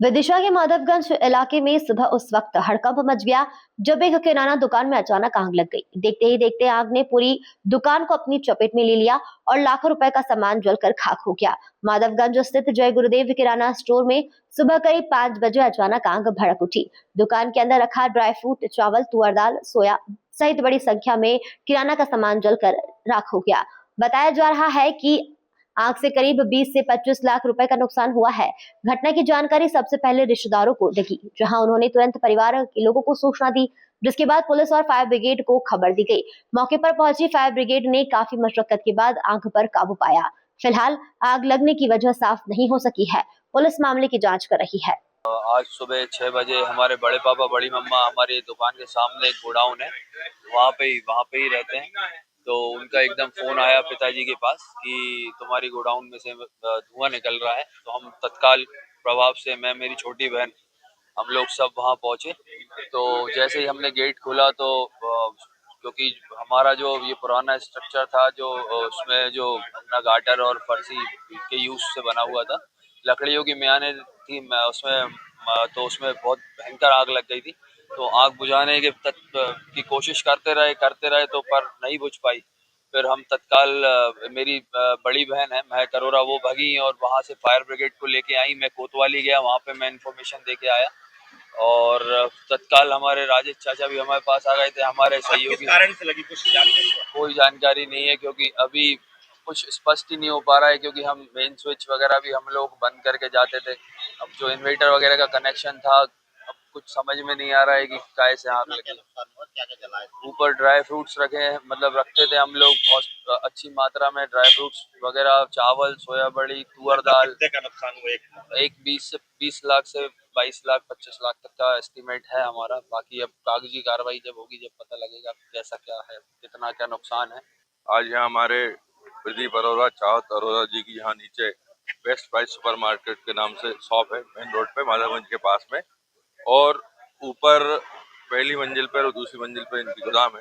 विदिशा के माधवगंज इलाके में सुबह उस वक्त हड़कंप मच गया जब एक किराना दुकान में अचानक आग लग गई। देखते ही देखते आग ने पूरी दुकान को अपनी चपेट में ले लिया और लाखों रुपए का सामान जलकर खाक हो गया। माधवगंज स्थित जय गुरुदेव किराना स्टोर में सुबह करीब 5 बजे अचानक आग भड़क उठी। दुकान के अंदर रखा ड्राई फ्रूट, चावल, तुअर दाल, सोया सहित बड़ी संख्या में किराना का सामान जलकर राख हो गया। बताया जा रहा है कि आग से करीब 20 से 25 लाख रुपए का नुकसान हुआ है। घटना की जानकारी सबसे पहले रिश्तेदारों को लगी, जहां उन्होंने तुरंत परिवार के लोगों को सूचना दी, जिसके बाद पुलिस और फायर ब्रिगेड को खबर दी गई। मौके पर पहुंची फायर ब्रिगेड ने काफी मशक्कत के बाद आग पर काबू पाया। फिलहाल आग लगने की वजह साफ नहीं हो सकी है। पुलिस मामले की जांच कर रही है। आज सुबह 6 बजे हमारे बड़े पापा बड़ी मम्मा हमारी दुकान के सामने एक गोडाउन है, वहाँ पे ही रहते हैं। तो उनका एकदम फोन आया पिताजी के पास कि तुम्हारी गोडाउन में से धुआं निकल रहा है। तो हम तत्काल प्रभाव से मैं, मेरी छोटी बहन, हम लोग सब वहाँ पहुंचे। तो जैसे ही हमने गेट खोला तो क्योंकि हमारा जो ये पुराना स्ट्रक्चर था, जो उसमें जो अपना गाटर और फर्शी के यूज से बना हुआ था, लकड़ियों की म्याने थी, मैं उसमें तो उसमें बहुत भयंकर आग लग गई थी। तो आग बुझाने की कोशिश करते रहे तो पर नहीं बुझ पाई। फिर हम तत्काल मेरी बड़ी बहन है महक अरोरा, वो भगी और वहां से फायर ब्रिगेड को लेके आई। मैं कोतवाली गया, वहां पे मैं इन्फॉर्मेशन दे के आया और तत्काल हमारे राजेश चाचा भी हमारे पास आ गए थे, हमारे सहयोगी। किस कारण से लगी, कुछ जानकारी? कोई जानकारी नहीं है, क्योंकि अभी कुछ स्पष्ट ही नहीं हो पा रहा है, क्योंकि हम मेन स्विच वगैरह भी हम लोग बंद करके जाते थे। अब जो इन्वर्टर वगैरह का कनेक्शन था, अब कुछ समझ में नहीं आ रहा है कि कैसे आग लगी। ऊपर ड्राई फ्रूट्स रखे हैं, मतलब रखते थे हम लोग बहुत अच्छी मात्रा में ड्राई फ्रूट्स वगैरह, चावल, सोया बड़ी, तुअर दाल। कितने का नुकसान हुआ? एक 20 से 22 लाख 25 लाख तक का एस्टिमेट है हमारा। बाकी अब कागजी कार्रवाई जब होगी, जब पता लगेगा कैसा क्या है, कितना क्या नुकसान है। आज यहाँ हमारे प्रदीप अरोरा, चाहत अरोरा जी की यहाँ नीचे बेस्ट प्राइस सुपर मार्केट के नाम से शॉप है, मेन रोड पे माधवगंज के पास में। और ऊपर पहली मंजिल पर और दूसरी मंजिल पर इनकी गोदाम है।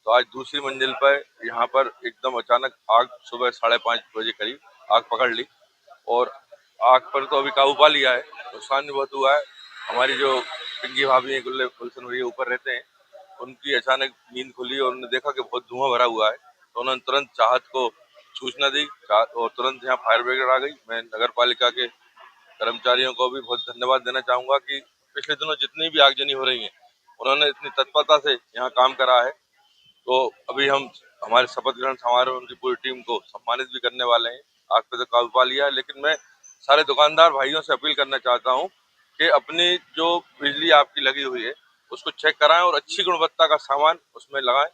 तो आज दूसरी मंजिल पर यहाँ पर एकदम अचानक आग सुबह 5:30 बजे करीब आग पकड़ ली और आग पर तो अभी काबू पा लिया है। नुकसान भी बहुत हुआ है। हमारी जो पिंकी भाभी है, गुलशन भैया ऊपर रहते हैं, उनकी अचानक नींद खुली और उन्होंने देखा कि बहुत धुआं भरा हुआ है। तो उन्होंने तुरंत चाहत को सूचना दी और तुरंत यहाँ फायर ब्रिगेड आ गई। मैं नगर पालिका के कर्मचारियों को भी बहुत धन्यवाद देना चाहूंगा कि पिछले दिनों जितनी भी आगजनी हो रही है, उन्होंने इतनी तत्परता से यहाँ काम करा है। तो अभी हम हमारे शपथ ग्रहण समारोह में उनकी पूरी टीम को सम्मानित भी करने वाले हैं। आग पे तो काबू पा लिया है, लेकिन मैं सारे दुकानदार भाइयों से अपील करना चाहता हूँ कि अपनी जो बिजली आपकी लगी हुई है उसको चेक कराएं और अच्छी गुणवत्ता का सामान उसमें लगाएं।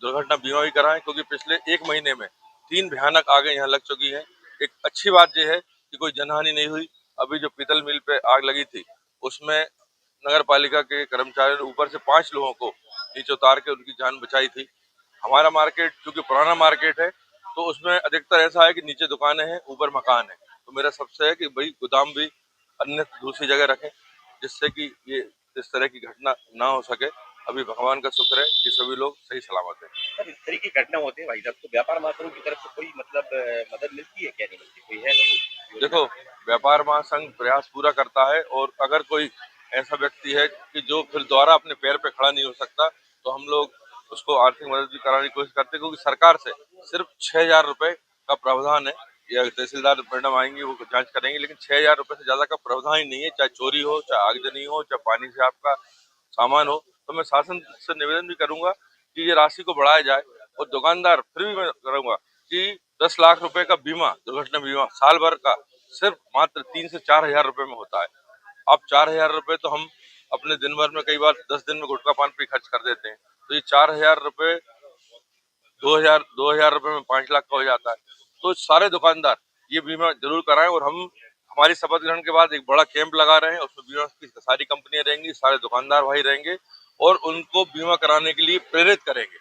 दुर्घटना बीमा भी कराएं, क्योंकि पिछले 1 महीने में 3 भयानक आगे यहाँ लग चुकी है। एक अच्छी बात यह है कि कोई जनहानि नहीं हुई। अभी जो पीतल मिल पे आग लगी थी, उसमें नगर पालिका के कर्मचारियों ने ऊपर से 5 लोगों को नीचे उतार के उनकी जान बचाई थी। हमारा मार्केट क्योंकि पुराना मार्केट है, तो उसमें अधिकतर ऐसा है कि नीचे दुकानें हैं, ऊपर मकान है। तो मेरा सबसे है कि भाई गोदाम भी अन्य दूसरी जगह रखें, जिससे कि ये इस तरह की घटना ना हो सके। अभी भगवान का शुक्र है कि सभी लोग सही सलामत हैं। सर, इस तरह की घटना होती है भाई साहब, तो व्यापार महासंघ की तरफ से कोई मतलब मदद मिलती है क्या, नहीं मिलती? कोई है नहीं? देखो, व्यापार महासंघ प्रयास पूरा करता है और अगर कोई ऐसा व्यक्ति है कि जो फिर दोबारा अपने पैर पे खड़ा नहीं हो सकता, तो हम लोग उसको आर्थिक मदद भी कराने की कोशिश करते हैं, क्योंकि सरकार से सिर्फ 6,000 रुपए का प्रावधान है। या तहसीलदार मैडम आएंगी, वो जांच करेंगे, लेकिन 6,000 रुपए से ज्यादा का प्रावधान ही नहीं है। चाहे चोरी हो, चाहे आगजनी हो, चाहे पानी से आपका सामान हो। तो मैं शासन से निवेदन भी करूंगा कि ये राशि को बढ़ाया जाए। और दुकानदार फिर भी मैं करूंगा कि 10 लाख रुपए का बीमा, दुर्घटना बीमा साल भर का सिर्फ मात्र 3 से 4 हजार रुपए में होता है। अब 4 हजार रुपए तो हम अपने दिन भर में कई बार 10 दिन में गुटखा पान पे खर्च कर देते हैं। तो ये 4 हजार रुपए 2 हजार रुपए में 5 लाख का हो जाता है। तो सारे दुकानदार ये बीमा जरूर कराएं और हम हमारी शपथ ग्रहण के बाद एक बड़ा कैंप लगा रहे हैं। उसमें बीमा की सारी कंपनियां रहेंगी, सारे दुकानदार भाई रहेंगे और उनको बीमा कराने के लिए प्रेरित करेंगे।